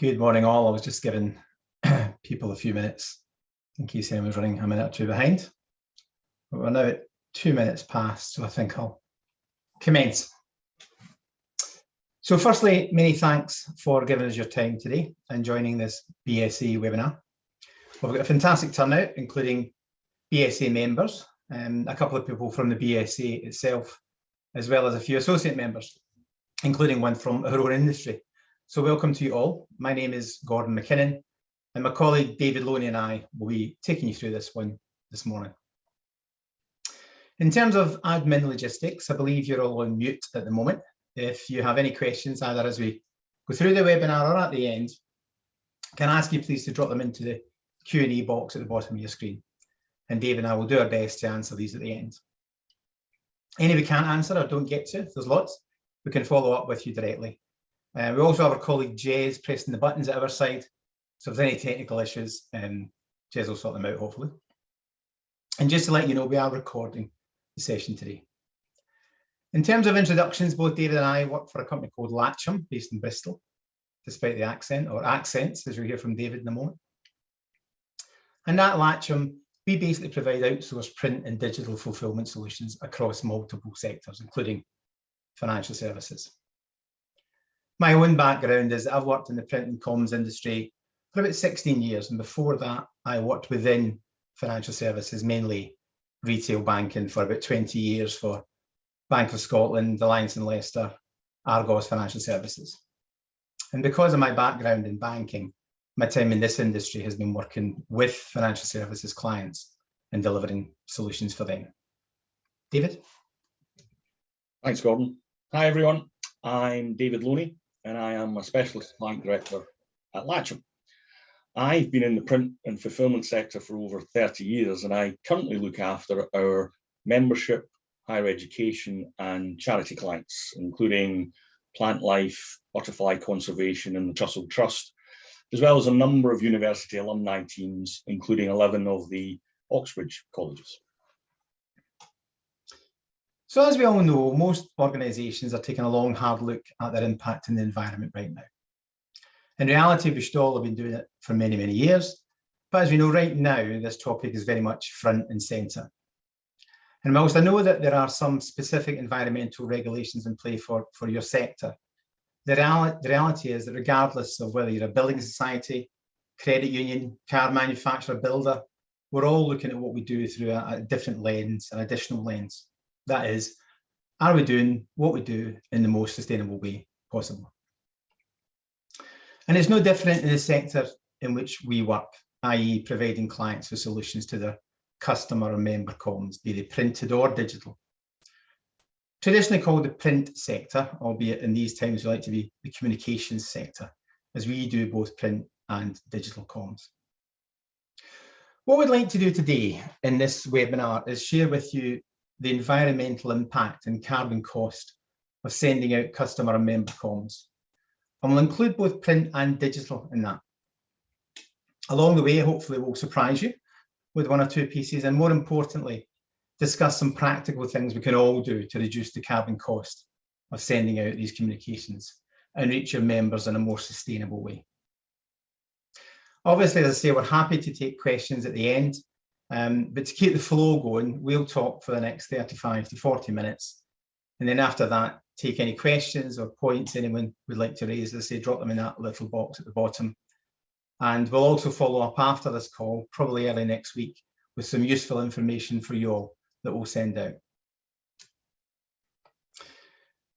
Good morning all. I was just giving people a few minutes in case anyone was running a minute or two behind. But we're now at 2 minutes past, so I think I'll commence. So firstly, many thanks for giving us your time today and joining this BSA webinar. We've got a fantastic turnout, including BSA members, a couple of people from the BSA itself, as well as a few associate members, including one from our own industry. So welcome to you all. My name is Gordon MacKinnon, and my colleague David Loney and I will be taking you through this one this morning. In terms of admin logistics, I believe you're all on mute at the moment. If you have any questions, either as we go through the webinar or at the end, can I ask you please to drop them into the Q&A box at the bottom of your screen. And Dave and I will do our best to answer these at the end. Any we can't answer or don't get to, if there's lots, we can follow up with you directly. We also have our colleague Jez pressing the buttons at our side. So if there's any technical issues, Jez will sort them out, hopefully. And just to let you know, we are recording the session today. In terms of introductions, both David and I work for a company called Latcham, based in Bristol, despite the accent, or accents, as you'll hear from David in a moment. And at Latcham, we basically provide outsourced print and digital fulfillment solutions across multiple sectors, including financial services. My own background is I've worked in the print and comms industry for about 16 years. And before that, I worked within financial services, mainly retail banking, for about 20 years for Bank of Scotland, Alliance and Leicester, Argos Financial Services. And because of my background in banking, my time in this industry has been working with financial services clients and delivering solutions for them. David? Thanks, Gordon. Hi, everyone. I'm David Loney, and I am a Specialist Client Director at Latcham. I've been in the print and fulfillment sector for over 30 years, and I currently look after our membership, higher education, and charity clients, including Plant Life, Butterfly Conservation, and the Trussell Trust, as well as a number of university alumni teams, including 11 of the Oxbridge colleges. So as we all know, most organisations are taking a long, hard look at their impact on the environment right now. In reality, we should all have been doing it for many, many years. But as we know right now, this topic is very much front and centre. And whilst I know that there are some specific environmental regulations in play for your sector, the reality is that regardless of whether you're a building society, credit union, car manufacturer, builder, we're all looking at what we do through a different lens, an additional lens. That is, are we doing what we do in the most sustainable way possible? And it's no different in the sector in which we work, i.e. providing clients with solutions to their customer or member comms, be they printed or digital. Traditionally called the print sector, albeit in these times we like to be the communications sector, as we do both print and digital comms. What we'd like to do today in this webinar is share with you the environmental impact and carbon cost of sending out customer and member comms. And we'll include both print and digital in that. Along the way, hopefully we'll surprise you with one or two pieces, and more importantly, discuss some practical things we can all do to reduce the carbon cost of sending out these communications and reach your members in a more sustainable way. Obviously, as I say, we're happy to take questions at the end. But to keep the flow going, we'll talk for the next 35 to 40 minutes. And then after that, take any questions or points anyone would like to raise. As I say, drop them in that little box at the bottom. And we'll also follow up after this call, probably early next week, with some useful information for you all that we'll send out.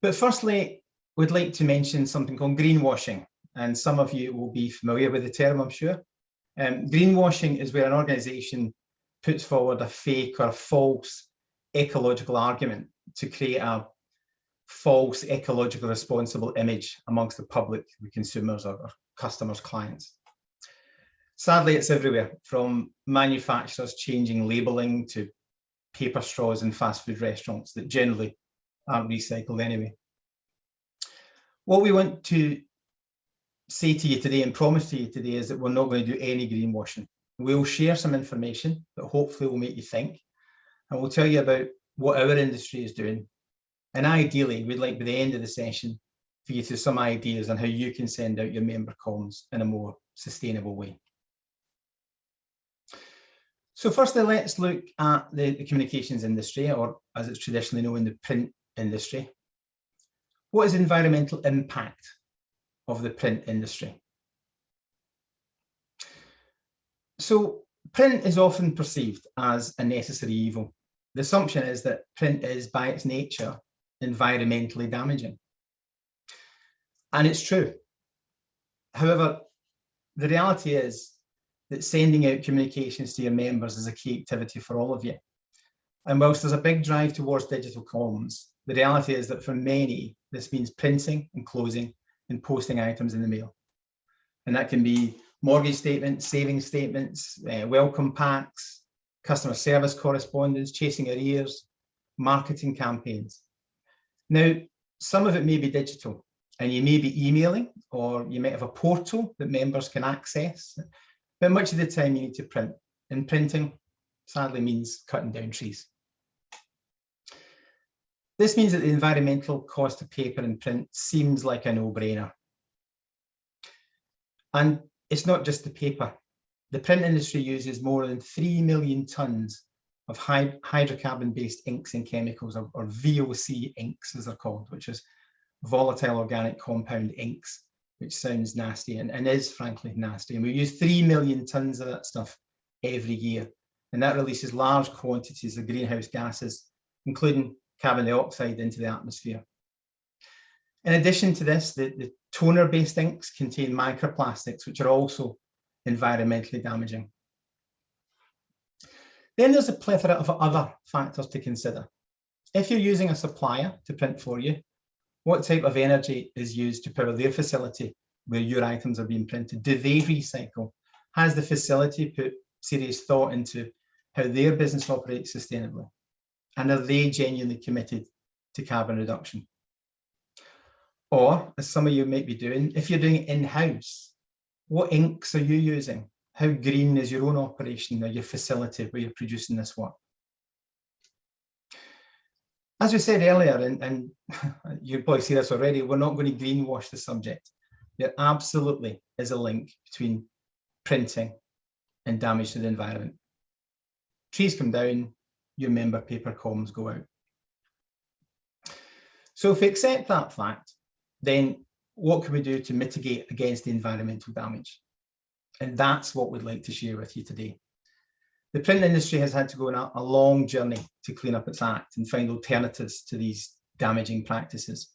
But firstly, we'd like to mention something called greenwashing. And some of you will be familiar with the term, I'm sure. Greenwashing is where an organisation puts forward a fake or a false ecological argument to create a false ecological responsible image amongst the public, the consumers or customers, clients. Sadly, it's everywhere, from manufacturers changing labelling to paper straws in fast food restaurants that generally aren't recycled anyway. What we want to say to you today and promise to you today is that we're not going to do any greenwashing. We'll share some information that hopefully will make you think, and we'll tell you about what our industry is doing. And ideally, we'd like by the end of the session for you to some ideas on how you can send out your member comms in a more sustainable way. So firstly, let's look at the communications industry, or as it's traditionally known, the print industry. What is the environmental impact of the print industry? So print is often perceived as a necessary evil. The assumption is that print is, by its nature, environmentally damaging. And it's true. However, the reality is that sending out communications to your members is a key activity for all of you. And whilst there's a big drive towards digital comms, the reality is that for many, this means printing and closing and posting items in the mail. And that can be mortgage statements, savings statements, welcome packs, customer service correspondence, chasing arrears, marketing campaigns. Now, some of it may be digital, and you may be emailing, or you might have a portal that members can access, but much of the time you need to print, and printing sadly means cutting down trees. This means that the environmental cost of paper and print seems like a no-brainer. And it's not just the paper. The print industry uses more than 3 million tons of hydrocarbon-based inks and chemicals, or VOC inks as they're called, which is volatile organic compound inks, which sounds nasty and is frankly nasty. And we use 3 million tons of that stuff every year. And that releases large quantities of greenhouse gases, including carbon dioxide, into the atmosphere. In addition to this, the toner-based inks contain microplastics, which are also environmentally damaging. Then there's a plethora of other factors to consider. If you're using a supplier to print for you, what type of energy is used to power their facility where your items are being printed? Do they recycle? Has the facility put serious thought into how their business operates sustainably? And are they genuinely committed to carbon reduction? Or, as some of you might be doing, if you're doing it in-house, what inks are you using? How green is your own operation or your facility where you're producing this work? As we said earlier, and you probably see this already, we're not going to greenwash the subject. There absolutely is a link between printing and damage to the environment. Trees come down, your member paper comms go out. So if we accept that fact, then what can we do to mitigate against the environmental damage? And that's what we'd like to share with you today. The print industry has had to go on a long journey to clean up its act and find alternatives to these damaging practices.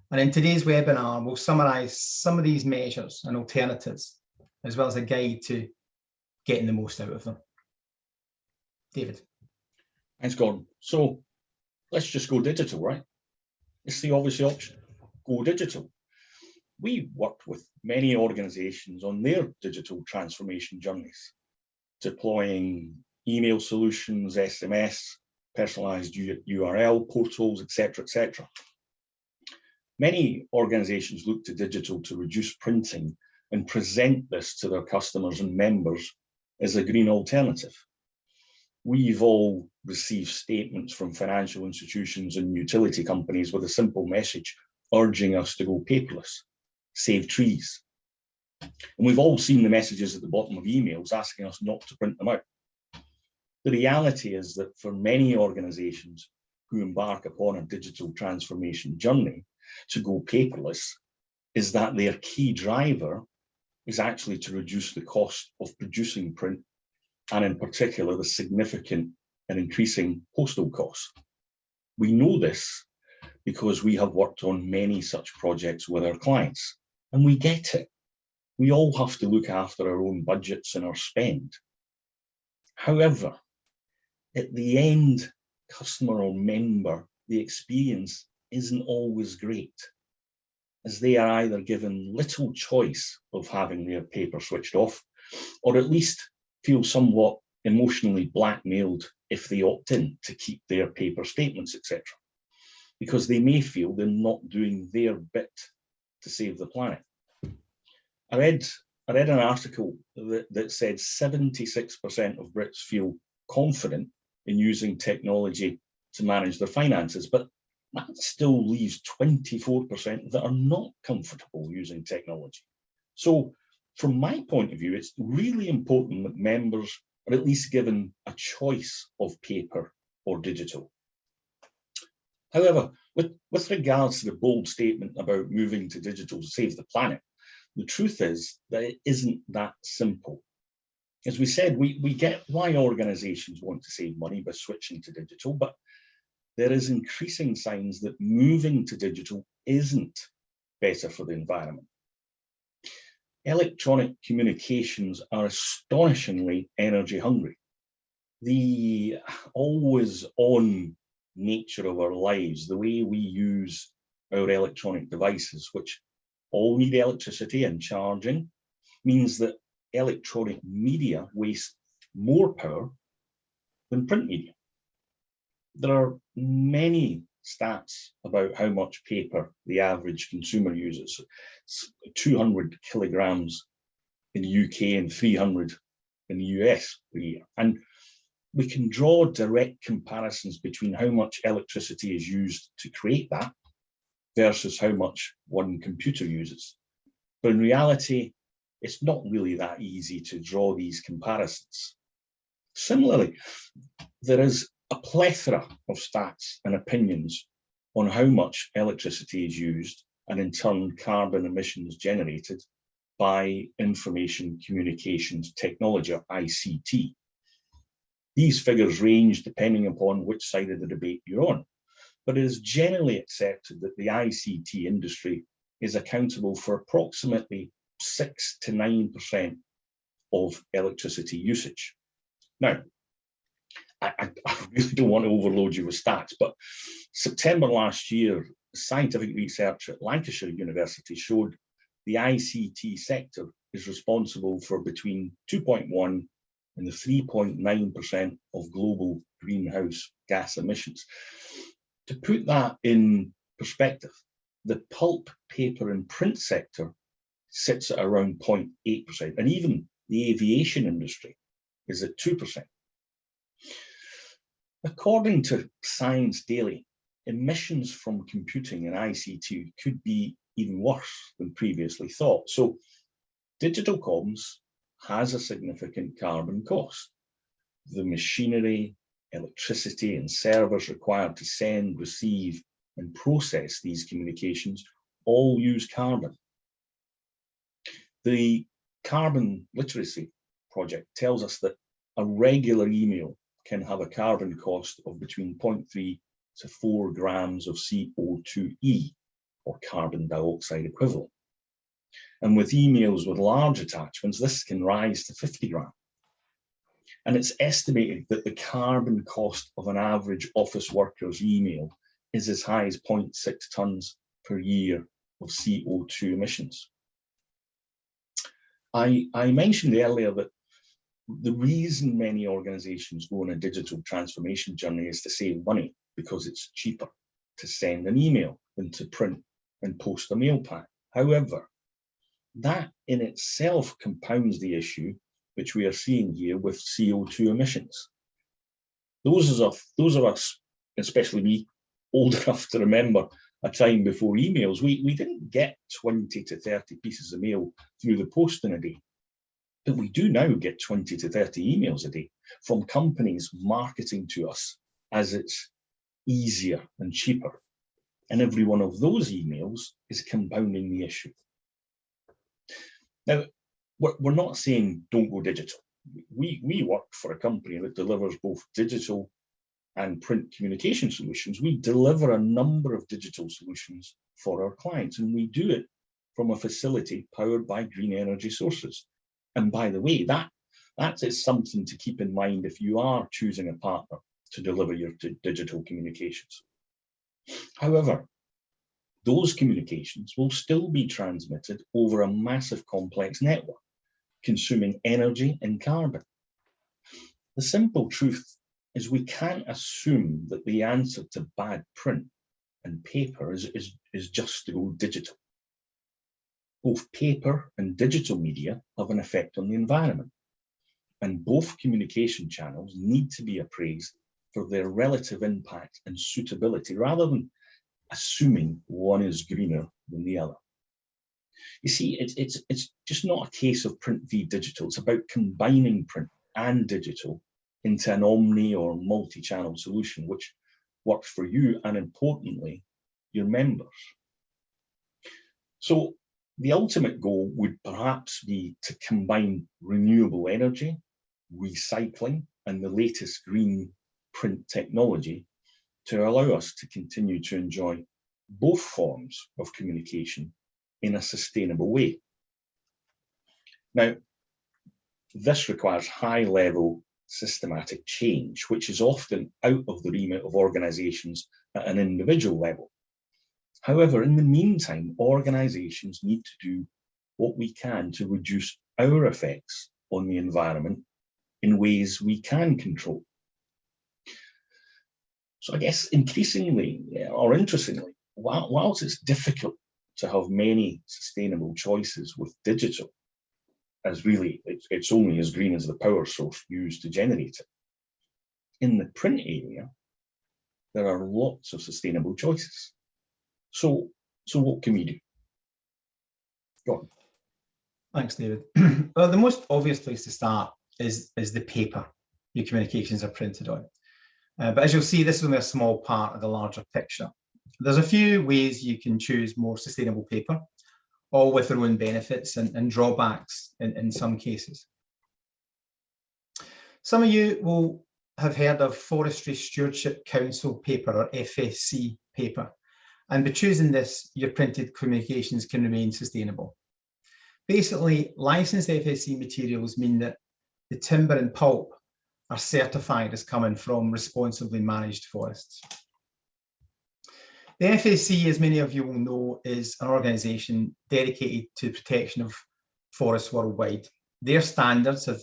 And in today's webinar, we'll summarise some of these measures and alternatives, as well as a guide to getting the most out of them. David. Thanks, Gordon. So let's just go digital, right? It's the obvious option. Go digital. We worked with many organizations on their digital transformation journeys, deploying email solutions, SMS, personalized URL portals, etc., etc. Many organizations look to digital to reduce printing and present this to their customers and members as a green alternative. We've all received statements from financial institutions and utility companies with a simple message urging us to go paperless, save trees. And we've all seen the messages at the bottom of emails asking us not to print them out. The reality is that for many organizations who embark upon a digital transformation journey to go paperless, is that their key driver is actually to reduce the cost of producing print, and in particular, the significant and increasing postal costs. We know this because we have worked on many such projects with our clients, and we get it. We all have to look after our own budgets and our spend. However, at the end, customer or member, the experience isn't always great, as they are either given little choice of having their paper switched off, or at least feel somewhat emotionally blackmailed if they opt in to keep their paper statements, etc., because they may feel they're not doing their bit to save the planet. I read an article that said 76% of Brits feel confident in using technology to manage their finances, but that still leaves 24% that are not comfortable using technology. So from my point of view, it's really important that members are at least given a choice of paper or digital. However, with regards to the bold statement about moving to digital to save the planet, the truth is that it isn't that simple. As we said, we get why organizations want to save money by switching to digital, but there is increasing signs that moving to digital isn't better for the environment. Electronic communications are astonishingly energy hungry. The always on nature of our lives, the way we use our electronic devices, which all need electricity and charging, means that electronic media waste more power than print media. There are many stats about how much paper the average consumer uses. 200 kilograms in the UK and 300 in the US per year. And we can draw direct comparisons between how much electricity is used to create that versus how much one computer uses. But in reality, it's not really that easy to draw these comparisons. Similarly, there is a plethora of stats and opinions on how much electricity is used and in turn carbon emissions generated by information communications technology, or ICT. These figures range depending upon which side of the debate you're on, but it is generally accepted that the ICT industry is accountable for approximately 6 to 9% of electricity usage. Now, I really don't want to overload you with stats, but September last year, scientific research at Lancashire University showed the ICT sector is responsible for between 2.1 and the 3.9% of global greenhouse gas emissions. To put that in perspective, the pulp, paper and print sector sits at around 0.8%, and even the aviation industry is at 2%. According to Science Daily, emissions from computing and ICT could be even worse than previously thought. So digital comms has a significant carbon cost. The machinery, electricity and servers required to send, receive and process these communications all use carbon. The Carbon Literacy Project tells us that a regular email can have a carbon cost of between 0.3 to 4 grams of CO2e, or carbon dioxide equivalent. And with emails with large attachments, this can rise to 50 grams. And it's estimated that the carbon cost of an average office worker's email is as high as 0.6 tons per year of CO2 emissions. I mentioned earlier that the reason many organizations go on a digital transformation journey is to save money, because it's cheaper to send an email than to print and post a mail pack. However, that in itself compounds the issue which we are seeing here with CO2 emissions. Those of us, especially me, old enough to remember a time before emails, we didn't get 20 to 30 pieces of mail through the post in a day. But we do now get 20 to 30 emails a day from companies marketing to us as it's easier and cheaper. And every one of those emails is compounding the issue. Now, we're not saying don't go digital. We work for a company that delivers both digital and print communication solutions. We deliver a number of digital solutions for our clients, and we do it from a facility powered by green energy sources. And by the way, that is something to keep in mind if you are choosing a partner to deliver your digital communications. However, those communications will still be transmitted over a massive complex network, consuming energy and carbon. The simple truth is we can't assume that the answer to bad print and paper is just to go digital. Both paper and digital media have an effect on the environment, and both communication channels need to be appraised for their relative impact and suitability rather than assuming one is greener than the other. You see, it's just not a case of print v digital. It's about combining print and digital into an omni or multi-channel solution, which works for you and, importantly, your members. So the ultimate goal would perhaps be to combine renewable energy, recycling, and the latest green print technology to allow us to continue to enjoy both forms of communication in a sustainable way. Now, this requires high-level systematic change, which is often out of the remit of organisations at an individual level. However, in the meantime, organisations need to do what we can to reduce our effects on the environment in ways we can control. So I guess increasingly, or interestingly, whilst it's difficult to have many sustainable choices with digital, as really it's only as green as the power source used to generate it, in the print area, there are lots of sustainable choices. So what can we do? Go on. Thanks, David. Well, the most obvious place to start is the paper your communications are printed on. But as you'll see, this is only a small part of the larger picture. There's a few ways you can choose more sustainable paper, all with their own benefits and drawbacks in some cases. Some of you will have heard of Forestry Stewardship Council paper, or FSC paper. And by choosing this, your printed communications can remain sustainable. Basically, licensed FSC materials mean that the timber and pulp are certified as coming from responsibly managed forests. The FSC, as many of you will know, is an organisation dedicated to the protection of forests worldwide. Their standards have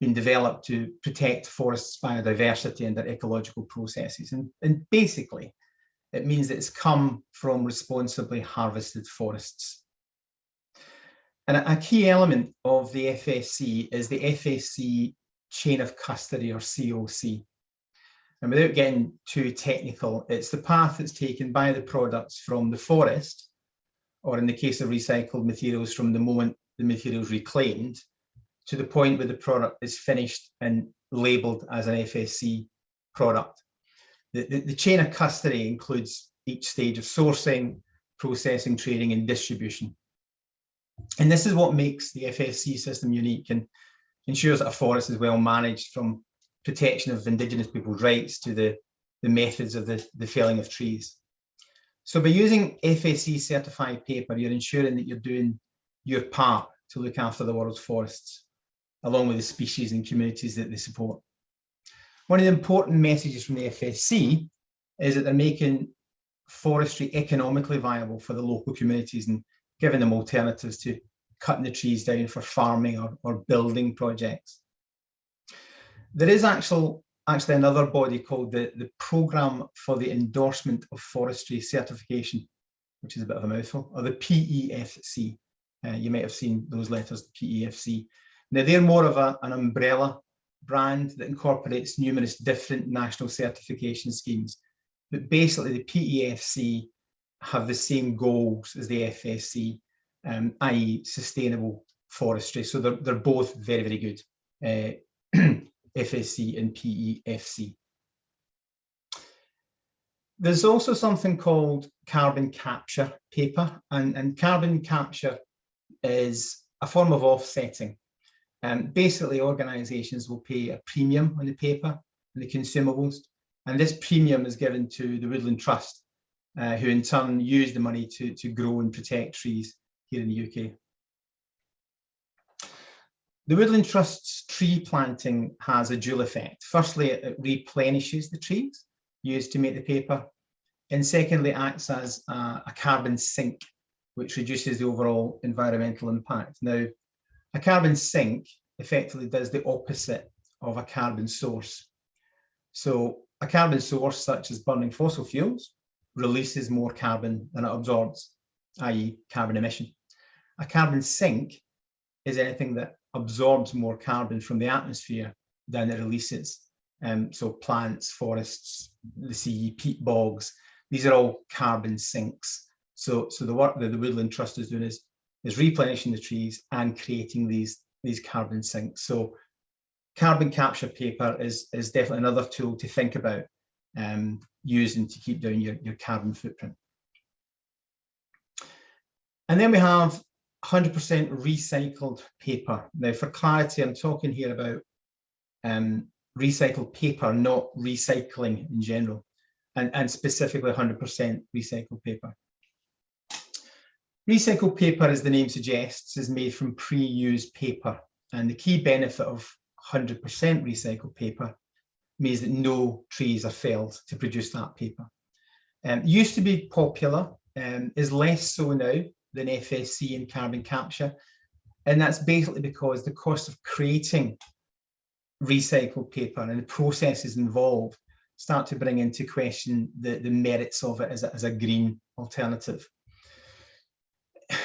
been developed to protect forests' biodiversity and their ecological processes. And basically, it means that it's come from responsibly harvested forests. And a key element of the FSC is the FSC chain of custody, or COC. And without getting too technical, it's the path that's taken by the products from the forest, or in the case of recycled materials, from the moment the material is reclaimed to the point where the product is finished and labelled as an FSC product. The chain of custody includes each stage of sourcing, processing, trading, and distribution. And this is what makes the FSC system unique and ensures that a forest is well managed, from protection of Indigenous people's rights to the methods of the felling of trees. So by using FSC certified paper, you're ensuring that you're doing your part to look after the world's forests, along with the species and communities that they support. One of the important messages from the FSC is that they're making forestry economically viable for the local communities and giving them alternatives to cutting the trees down for farming or building projects. There is actually another body called the Programme for the Endorsement of Forestry Certification, which is a bit of a mouthful, or the PEFC. You might have seen those letters, PEFC. Now, they're more of an umbrella brand that incorporates numerous different national certification schemes. But basically, the PEFC have the same goals as the FSC, i.e. sustainable forestry. So they're both very, very good, FSC and PEFC. There's also something called carbon capture paper, and carbon capture is a form of offsetting. Basically, organisations will pay a premium on the paper and the consumables, and this premium is given to the Woodland Trust, who in turn use the money to grow and protect trees here in the UK. The Woodland Trust's tree planting has a dual effect. Firstly, it replenishes the trees used to make the paper, and secondly, it acts as a carbon sink, which reduces the overall environmental impact. Now, a carbon sink effectively does the opposite of a carbon source. So a carbon source, such as burning fossil fuels, releases more carbon than it absorbs, i.e. carbon emission. A carbon sink is anything that absorbs more carbon from the atmosphere than it releases. So plants, forests, the sea, peat bogs, these are all carbon sinks. So the work that the Woodland Trust is doing is replenishing the trees and creating these carbon sinks. So carbon capture paper is definitely another tool to think about using to keep down your carbon footprint. And then we have 100% recycled paper. Now, for clarity, I'm talking here about recycled paper, not recycling in general, and specifically 100% recycled paper. Recycled paper, as the name suggests, is made from pre-used paper, and the key benefit of 100% recycled paper means that no trees are felled to produce that paper. Used to be popular, is less so now than FSC and carbon capture, and that's basically because the cost of creating recycled paper and the processes involved start to bring into question the merits of it as a green alternative.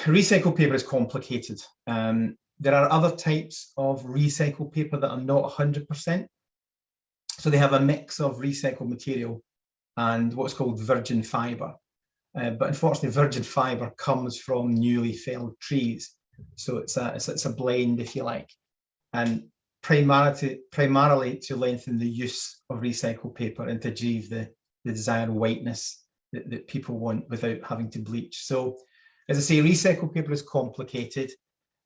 Recycled paper is complicated. There are other types of recycled paper that are not 100%. So they have a mix of recycled material and what's called virgin fibre. But unfortunately, virgin fibre comes from newly felled trees. So it's a blend, if you like, and primarily to lengthen the use of recycled paper and to achieve the desired whiteness that people want without having to bleach. So, as I say, recycled paper is complicated.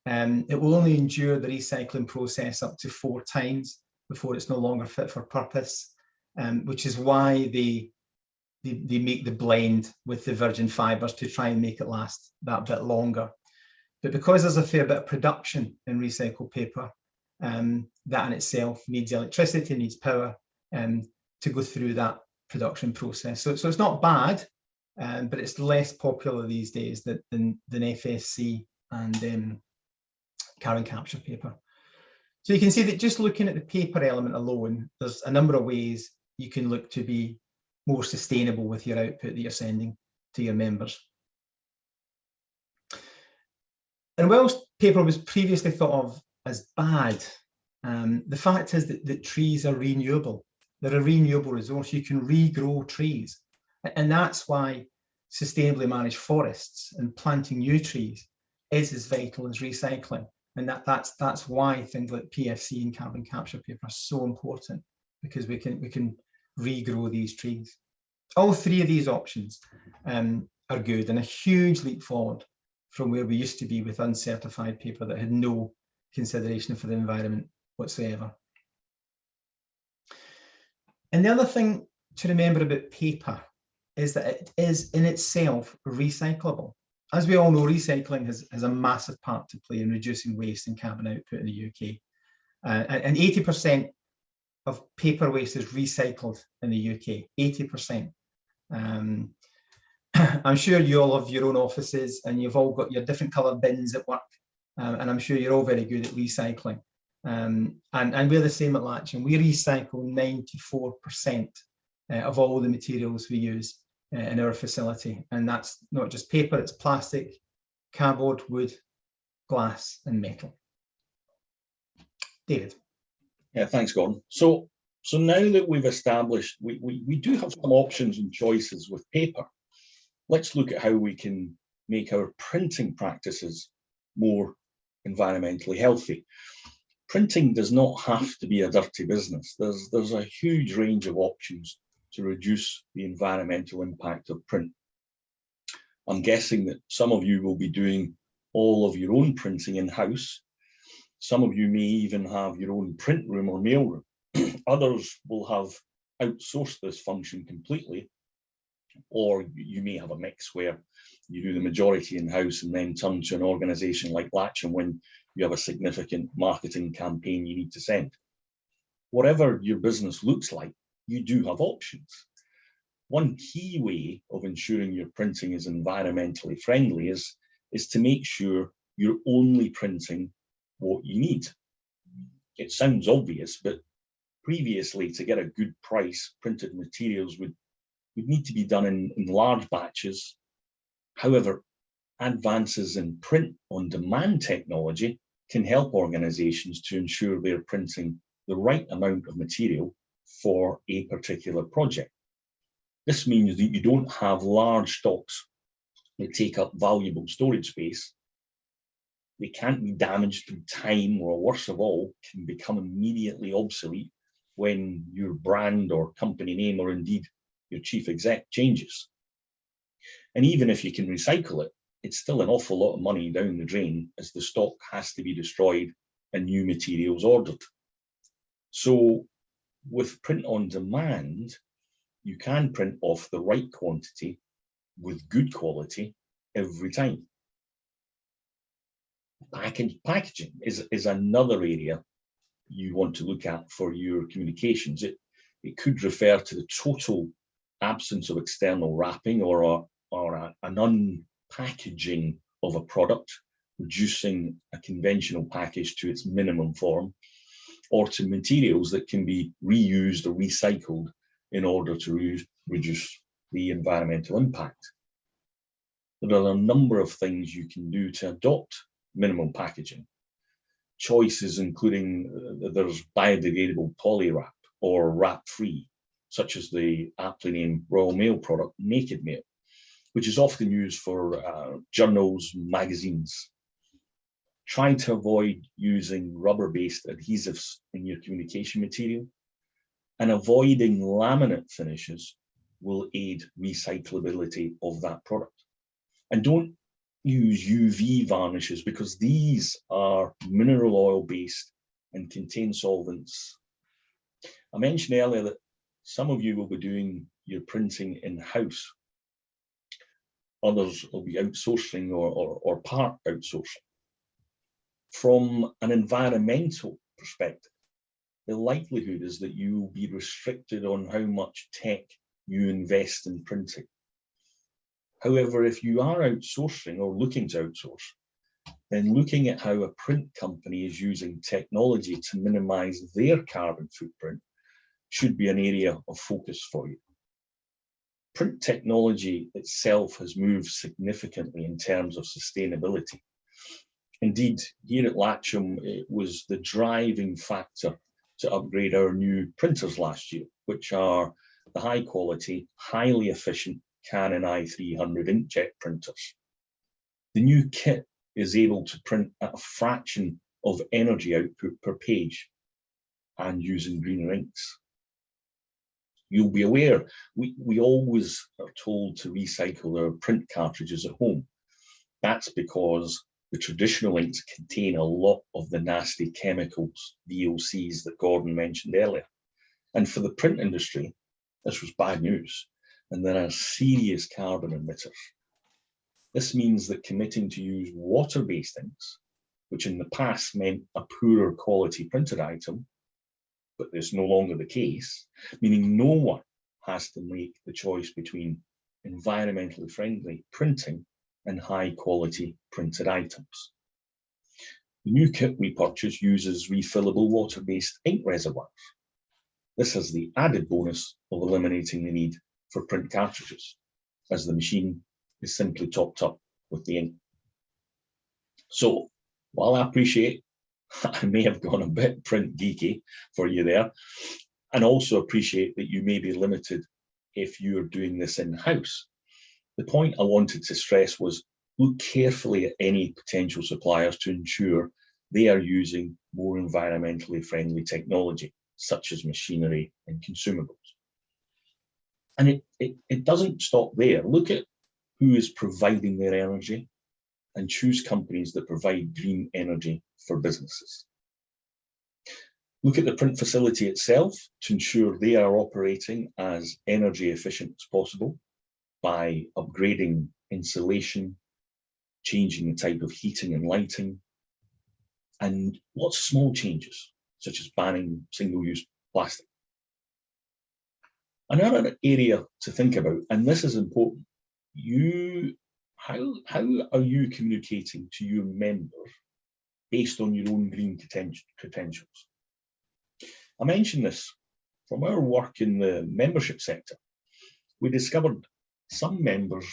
It will only endure the recycling process up to 4 times before it's no longer fit for purpose, which is why they make the blend with the virgin fibres to try and make it last that bit longer. But because there's a fair bit of production in recycled paper, that in itself needs electricity, needs power to go through that production process. So it's not bad, but it's less popular these days than FSC and carbon capture paper. So you can see that just looking at the paper element alone, there's a number of ways you can look to be more sustainable with your output that you're sending to your members. And whilst paper was previously thought of as bad, the fact is that trees are renewable. They're a renewable resource. You can regrow trees. And that's why sustainably managed forests and planting new trees is as vital as recycling. And that's why things like PFC and carbon capture paper are so important, because we can regrow these trees. All 3 of these options are good, and a huge leap forward from where we used to be with uncertified paper that had no consideration for the environment whatsoever. And the other thing to remember about paper is that it is in itself recyclable. As we all know, recycling has a massive part to play in reducing waste and carbon output in the UK. And 80% of paper waste is recycled in the UK, 80%. I'm sure you all have your own offices and you've all got your different coloured bins at work. And I'm sure you're all very good at recycling. And we're the same at Latcham. We recycle 94% of all the materials we use in our facility. And that's not just paper, it's plastic, cardboard, wood, glass, and metal. David. Yeah, thanks, Gordon. So now that we've established, we do have some options and choices with paper. Let's look at how we can make our printing practices more environmentally healthy. Printing does not have to be a dirty business. There's a huge range of options to reduce the environmental impact of print. I'm guessing that some of you will be doing all of your own printing in-house. Some of you may even have your own print room or mail room. Others will have outsourced this function completely, or you may have a mix where you do the majority in-house and then turn to an organisation like Latcham when you have a significant marketing campaign you need to send. Whatever your business looks like, you do have options. One key way of ensuring your printing is environmentally friendly is to make sure you're only printing what you need. It sounds obvious, but previously, to get a good price, printed materials would need to be done in large batches. However, advances in print-on-demand technology can help organisations to ensure they're printing the right amount of material for a particular project. This means that you don't have large stocks that take up valuable storage space. They can't be damaged through time, or worse of all, can become immediately obsolete when your brand or company name, or indeed your chief exec, changes. And even if you can recycle it, it's still an awful lot of money down the drain, as the stock has to be destroyed and new materials ordered. So with print on demand, you can print off the right quantity with good quality every time. Packaging is another area you want to look at for your communications. It could refer to the total absence of external wrapping, or an unpackaging of a product, reducing a conventional package to its minimum form, or to materials that can be reused or recycled in order to reduce the environmental impact. There are a number of things you can do to adopt minimum packaging. Choices including there's biodegradable poly wrap or wrap-free, such as the aptly named Royal Mail product, Naked Mail, which is often used for journals, magazines. Try to avoid using rubber-based adhesives in your communication material, and avoiding laminate finishes will aid recyclability of that product. And don't use UV varnishes, because these are mineral oil based and contain solvents. I mentioned earlier that some of you will be doing your printing in-house. Others will be outsourcing or part outsourcing. From an environmental perspective, the likelihood is that you will be restricted on how much tech you invest in printing. However, if you are outsourcing or looking to outsource, then looking at how a print company is using technology to minimize their carbon footprint should be an area of focus for you. Print technology itself has moved significantly in terms of sustainability. Indeed, here at Latcham, it was the driving factor to upgrade our new printers last year, which are the high quality, highly efficient Canon i300 inkjet printers. The new kit is able to print at a fraction of energy output per page and using greener inks. You'll be aware, we always are told to recycle our print cartridges at home. That's because the traditional inks contain a lot of the nasty chemicals, VOCs, that Gordon mentioned earlier. And for the print industry, this was bad news, and there are serious carbon emitters. This means that committing to use water-based inks, which in the past meant a poorer quality printed item, but it's no longer the case, meaning no one has to make the choice between environmentally friendly printing and high quality printed items. The new kit we purchased uses refillable water-based ink reservoirs. This has the added bonus of eliminating the need for print cartridges, as the machine is simply topped up with the ink. So while I appreciate I may have gone a bit print geeky for you there, and also appreciate that you may be limited if you're doing this in-house, the point I wanted to stress was look carefully at any potential suppliers to ensure they are using more environmentally friendly technology, such as machinery and consumables. And it doesn't stop there. Look at who is providing their energy and choose companies that provide green energy for businesses. Look at the print facility itself to ensure they are operating as energy efficient as possible by upgrading insulation, changing the type of heating and lighting, and lots of small changes, such as banning single-use plastic. Another area to think about, and this is important, how are you communicating to your members based on your own green credentials? I mention this from our work in the membership sector. We discovered some members,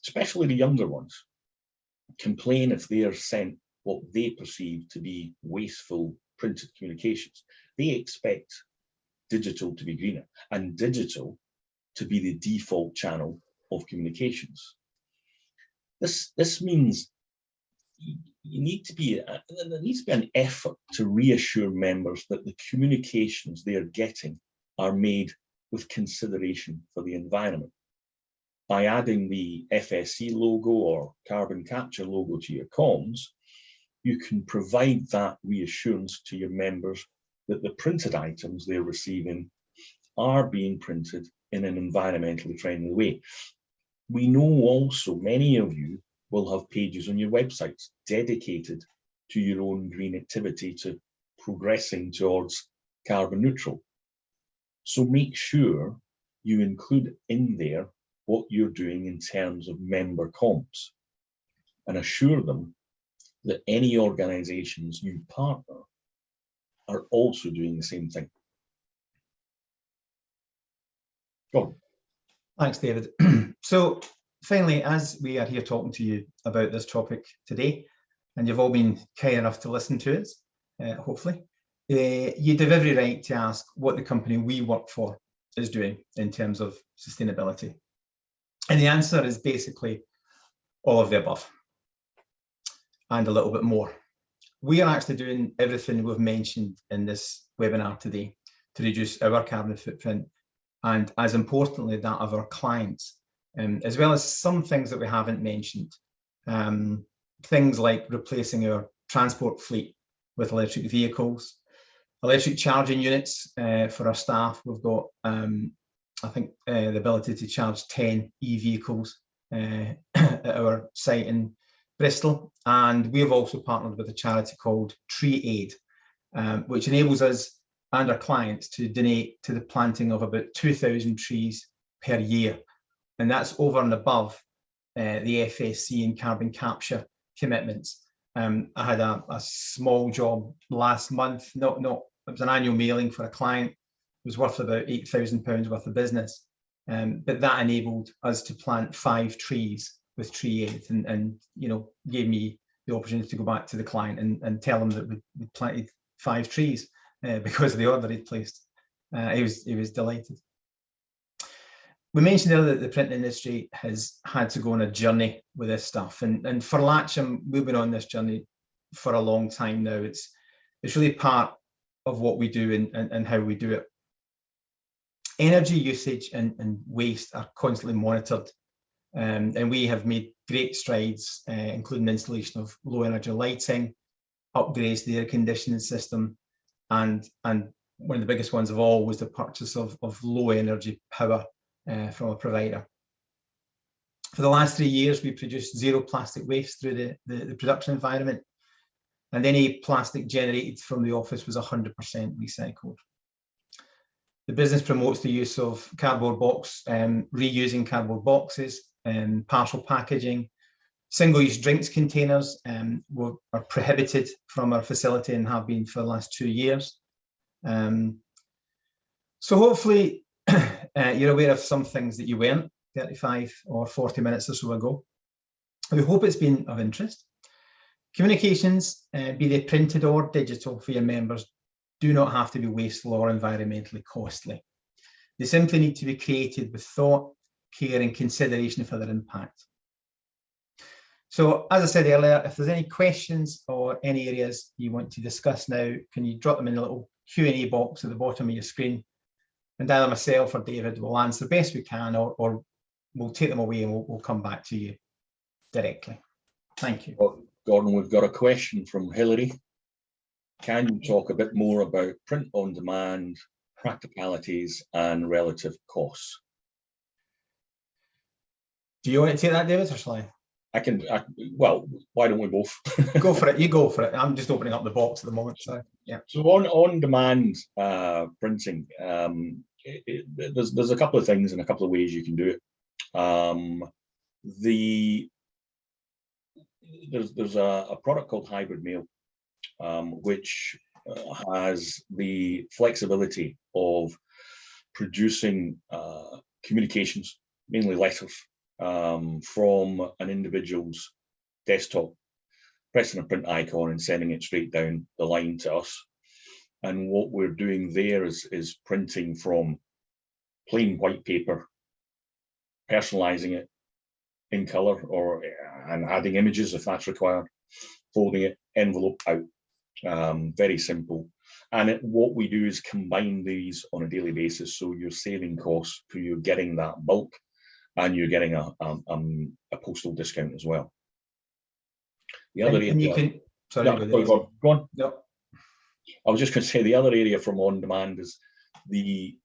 especially the younger ones, complain if they are sent what they perceive to be wasteful printed communications. They expect digital to be greener and digital to be the default channel of communications. This means there needs to be an effort to reassure members that the communications they are getting are made with consideration for the environment. By adding the FSC logo or carbon capture logo to your comms, you can provide that reassurance to your members that the printed items they're receiving are being printed in an environmentally friendly way. We know also many of you will have pages on your websites dedicated to your own green activity, to progressing towards carbon neutral. So make sure you include in there what you're doing in terms of member comms, and assure them that any organizations you partner are also doing the same thing. Go on. Thanks, David. So finally, as we are here talking to you about this topic today, and you've all been kind enough to listen to us, hopefully, you'd have every right to ask what the company we work for is doing in terms of sustainability. And the answer is basically all of the above and a little bit more. We are actually doing everything we've mentioned in this webinar today to reduce our carbon footprint, and as importantly, that of our clients, as well as some things that we haven't mentioned. Things like replacing our transport fleet with electric vehicles, electric charging units for our staff. We've got, I think, the ability to charge 10 e-vehicles at our site in Bristol. And we've also partnered with a charity called Tree Aid, which enables us and our clients to donate to the planting of about 2,000 trees per year. And that's over and above the FSC and carbon capture commitments. I had a small job last month, it was an annual mailing for a client. It was worth about £8,000 worth of business. But that enabled us to plant 5 trees with Tree Aid, and gave me the opportunity to go back to the client and tell them that we planted 5 trees because of the order he'd placed. He was delighted. We mentioned earlier that the print industry has had to go on a journey with this stuff, and for Latcham, we've been on this journey for a long time now. It's really part of what we do and how we do it. Energy usage and waste are constantly monitored, and we have made great strides, including the installation of low energy lighting, upgrades to the air conditioning system, and one of the biggest ones of all was the purchase of low energy power from a provider. For the last 3 years, we produced 0 plastic waste through the production environment, and any plastic generated from the office was 100% recycled. The business promotes the use of cardboard box, reusing cardboard boxes, partial packaging. Single-use drinks containers are prohibited from our facility and have been for the last 2 years. So hopefully you're aware of some things that you weren't 35 or 40 minutes or so ago. We hope it's been of interest. Communications, be they printed or digital for your members, do not have to be wasteful or environmentally costly. They simply need to be created with thought, care and consideration for their impact. So as I said earlier, if there's any questions or any areas you want to discuss now, can you drop them in the little Q&A box at the bottom of your screen, and either myself or David will answer best we can, or we'll take them away and we'll come back to you directly. Thank you. Well, Gordon, we've got a question from Hilary. Can you talk a bit more about print on demand, practicalities and relative costs? Do you want to take that, David, or shall I? Well, why don't we both? Go for it. You go for it. I'm just opening up the box at the moment. So yeah. So on-demand printing, there's a couple of things and a couple of ways you can do it. There's a product called Hybrid Mail, which has the flexibility of producing communications, mainly letters, from an individual's desktop, pressing a print icon and sending it straight down the line to us. And what we're doing there is printing from plain white paper personalizing it in color and adding images if that's required, folding it, envelope out. Very simple. And what we do is combine these on a daily basis, so you're saving costs, so you're getting that bulk, and you're getting a postal discount as well. The other area, you can, sorry, go on. No. I was just going to say the other area from on demand is the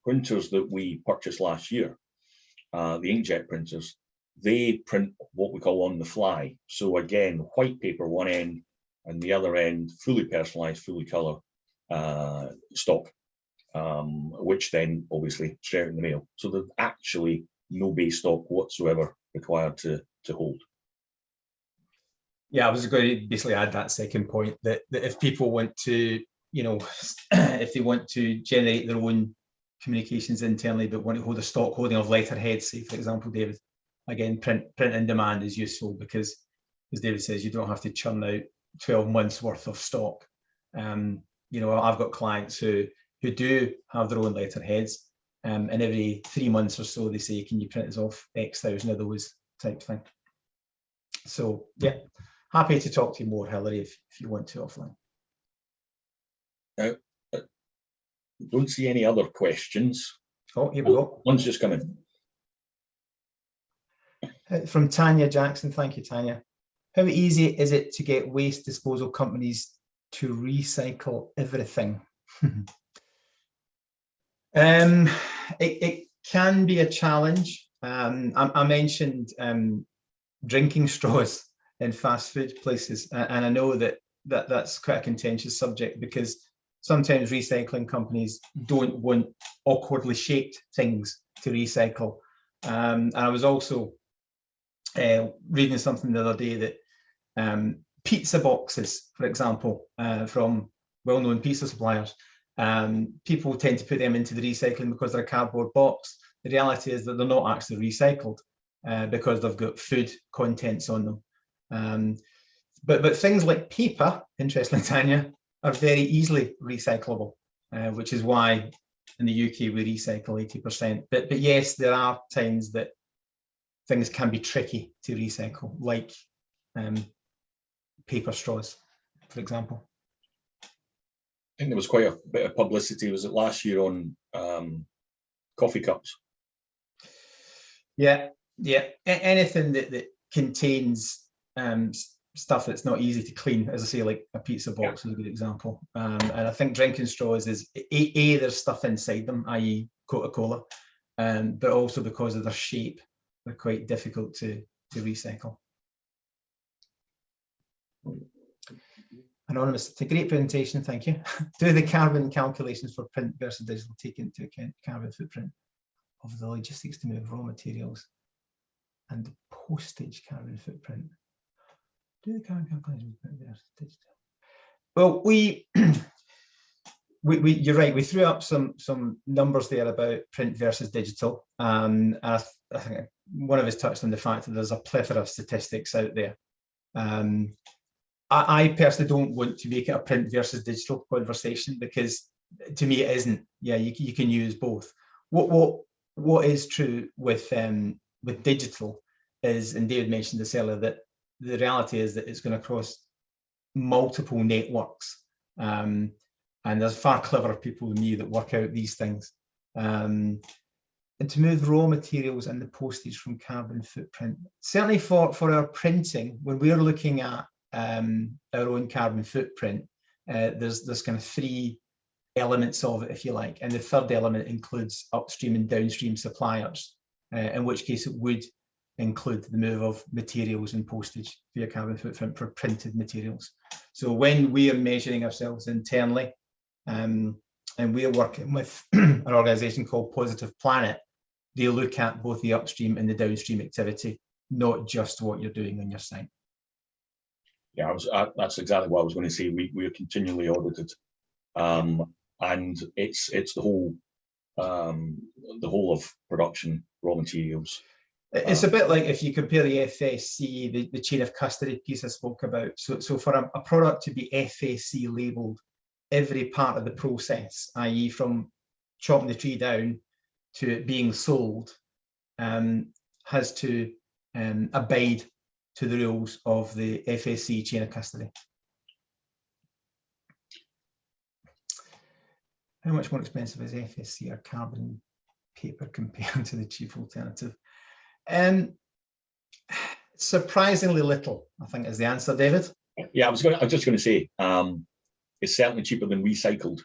printers that we purchased last year, the inkjet printers. They print what we call on the fly. So again, white paper one end, and the other end fully personalized, fully color stock, which then obviously straight in the mail. So there's actually no base stock whatsoever required to hold. Yeah, I was going to basically add that second point, that if people want to, if they want to generate their own communications internally, but want to hold a stock holding of letterheads, say for example, David, again, print on demand is useful because, as David says, you don't have to churn out 12 months worth of stock. I've got clients who do have their own letterheads, and every 3 months or so they say, can you print us off X thousand of those type thing. So yeah, happy to talk to you more, Hilary, if you want to offline. Don't see any other questions. Oh, here we go. One's just come in. From Tanya Jackson. Thank you, Tanya. How easy is it to get waste disposal companies to recycle everything? It can be a challenge. I mentioned drinking straws in fast food places, and I know that's quite a contentious subject because sometimes recycling companies don't want awkwardly shaped things to recycle. And I was also reading something the other day that pizza boxes, for example, from well-known pizza suppliers, people tend to put them into the recycling because they're a cardboard box. The reality is that they're not actually recycled because they've got food contents on them. But things like paper, interestingly, Tanya, are very easily recyclable, which is why in the UK we recycle 80%. But yes, there are times that things can be tricky to recycle, like paper straws, for example. I think there was quite a bit of publicity, was it last year, on coffee cups? Yeah. Anything that contains stuff that's not easy to clean, as I say, like a pizza box is a good example. And I think drinking straws is, there's stuff inside them, i.e. Coca-Cola, but also because of their shape, they're quite difficult to recycle. Anonymous, it's a great presentation, thank you. Do the carbon calculations for print versus digital take into account carbon footprint of the logistics to move raw materials and the postage carbon footprint? Do the carbon calculations for print versus digital? Well, you're right, we threw up some numbers there about print versus digital. And I think one of us touched on the fact that there's a plethora of statistics out there. I personally don't want to make it a print versus digital conversation because to me it isn't. Yeah, you can use both. What is true with digital is, and David mentioned this earlier, that the reality is that it's going to cross multiple networks, and there's far cleverer people than me that work out these things. And to move raw materials and the postage from carbon footprint, certainly for our printing, when we're looking at our own carbon footprint, there's kind of three elements of it, if you like, and the third element includes upstream and downstream suppliers, in which case it would include the move of materials and postage via carbon footprint for printed materials. So when we are measuring ourselves internally, and we're working with an organisation called Positive Planet, they look at both the upstream and the downstream activity, not just what you're doing on your site. Yeah, that's exactly what I was going to say. We are continually audited, and it's the whole of production, raw materials. It's a bit like if you compare the FSC, the chain of custody piece I spoke about. So for a product to be FSC labelled, every part of the process, i.e. from chopping the tree down to it being sold, has to abide to the rules of the FSC chain of custody. How much more expensive is FSC or carbon paper compared to the cheap alternative? Surprisingly little, I think, is the answer, David. Yeah, I was just going to say it's certainly cheaper than recycled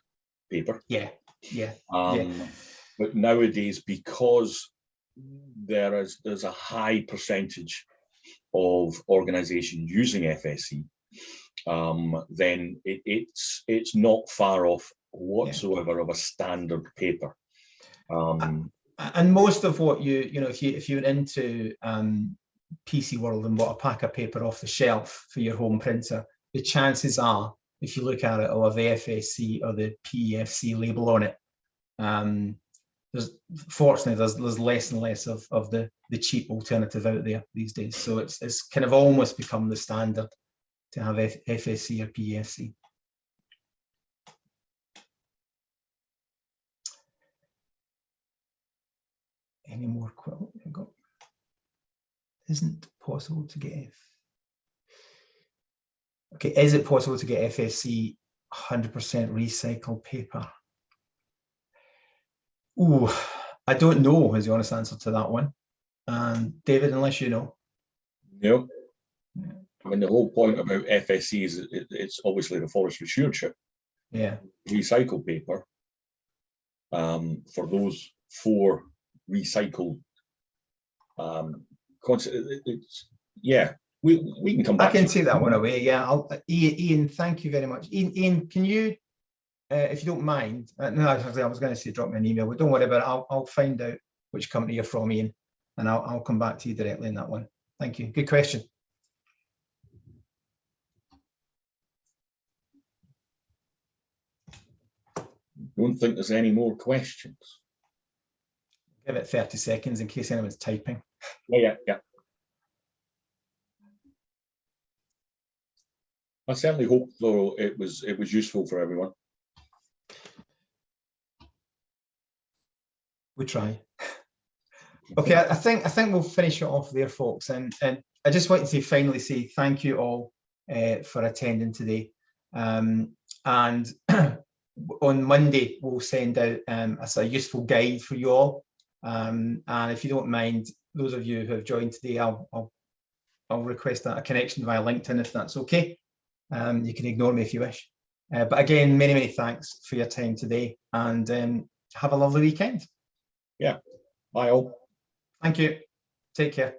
paper. Yeah. But nowadays, because there's a high percentage of organisations using FSC, then it's not far off whatsoever of a standard paper. And most of what you know, if you're into PC World and bought a pack of paper off the shelf for your home printer, the chances are, if you look at it, it'll have the FSC or the PEFC label on it. Fortunately, there's less and less of the cheap alternative out there these days. So it's kind of almost become the standard to have FSC or PEFC. Any more? Isn't possible to get Okay, is it possible to get FSC 100% recycled paper? Ooh, I don't know is the honest answer to that one. David, unless you know. No. I mean, the whole point about FSC is it's obviously the Forestry Stewardship. Yeah. Recycled paper. For those 4 recycled yeah, we can come back. I can take that one away. Yeah, Ian, thank you very much. Ian, can you, if you don't mind, no, actually, I was going to say drop me an email, but don't worry about it. I'll find out which company you're from, Ian, and I'll come back to you directly in that one. Thank you. Good question. Don't think there's any more questions. Give it 30 seconds in case anyone's typing. Yeah. I certainly hope, though, it was useful for everyone. We try. Okay, I think we'll finish it off there, folks. And I just wanted to finally say thank you all for attending today. And on Monday we'll send out a useful guide for you all. And if you don't mind, those of you who have joined today, I'll request a connection via LinkedIn if that's okay. You can ignore me if you wish. But again, many thanks for your time today, and have a lovely weekend. Yeah, bye all. Thank you. Take care.